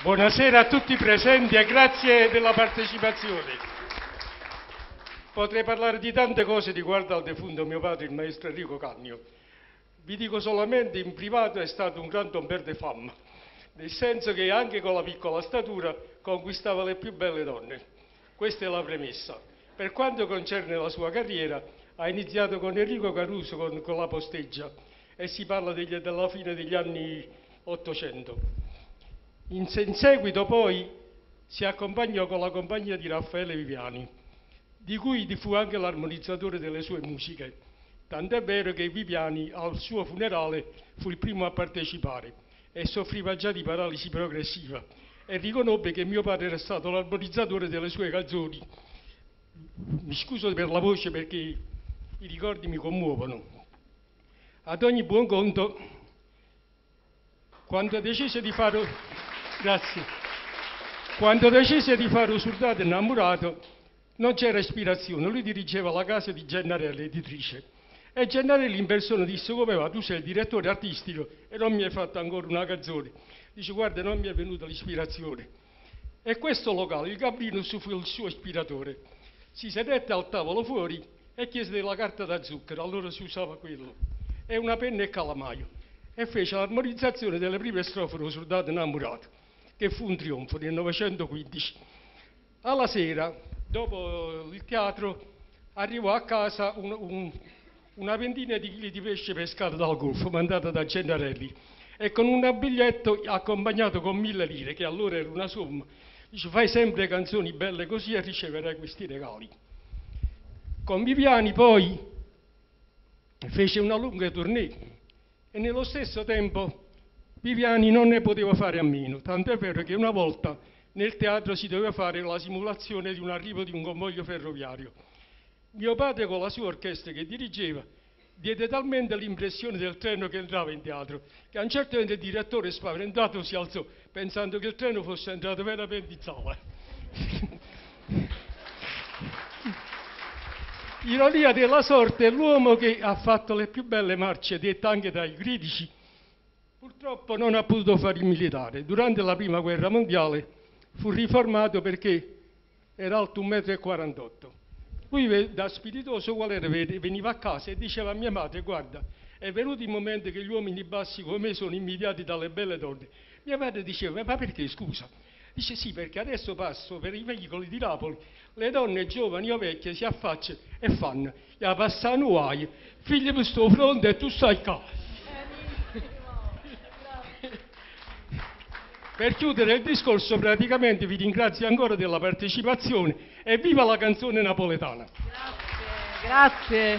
Buonasera a tutti i presenti e grazie della partecipazione. Potrei parlare di tante cose riguardo al defunto mio padre, il maestro Enrico Cagno. Vi dico solamente, in privato è stato un gran tomber de femme, nel senso che anche con la piccola statura conquistava le più belle donne. Questa è la premessa. Per quanto concerne la sua carriera, ha iniziato con Enrico Caruso con la Posteggia e si parla della fine degli anni 800. In seguito poi si accompagnò con la compagnia di Raffaele Viviani, di cui fu anche l'armonizzatore delle sue musiche. Tant'è vero che Viviani al suo funerale fu il primo a partecipare e soffriva già di paralisi progressiva e riconobbe che mio padre era stato l'armonizzatore delle sue canzoni. Mi scuso per la voce perché i ricordi mi commuovono. Ad ogni buon conto, quando decise di fare... Grazie. Quando decise di fare un soldato innamorato non c'era ispirazione, lui dirigeva la casa di Gennarelli, editrice. E Gennarelli in persona disse: come va? Tu sei il direttore artistico e non mi hai fatto ancora una canzone. Dice: guarda, non mi è venuta l'ispirazione. E questo locale, il Gabrinus, fu il suo ispiratore. Si sedette al tavolo fuori e chiese della carta da zucchero, allora si usava quello, e una penna e calamaio, e fece l'armonizzazione delle prime strofe dello soldato innamorato, che fu un trionfo nel 1915. Alla sera, dopo il teatro, arrivò a casa una ventina di chili di pesce pescato dal Golfo, mandata da Gennarelli, e con un biglietto accompagnato con 1.000 lire, che allora era una somma. Dice: fai sempre canzoni belle così e riceverai questi regali. Con Viviani poi fece una lunga tournée e nello stesso tempo Viviani non ne poteva fare a meno, tant'è vero che una volta nel teatro si doveva fare la simulazione di un arrivo di un convoglio ferroviario. Mio padre, con la sua orchestra che dirigeva, diede talmente l'impressione del treno che entrava in teatro che a un certo punto il direttore, spaventato, si alzò pensando che il treno fosse entrato veramente in sala. Ironia della sorte, l'uomo che ha fatto le più belle marce, dette anche dai critici, purtroppo non ha potuto fare il militare. Durante la prima guerra mondiale fu riformato perché era alto 1,48 m. Lui, da spiritoso qual era, veniva a casa e diceva a mia madre: guarda, è venuto il momento che gli uomini bassi come me sono invidiati dalle belle donne. Mia madre diceva: ma perché, scusa? Dice: sì, perché adesso passo per i veicoli di Napoli, le donne giovani o vecchie si affacciano e fanno: ya passano guai, figlio per sto fronte e tu stai qua. Per chiudere il discorso, praticamente vi ringrazio ancora della partecipazione e viva la canzone napoletana. Grazie, grazie.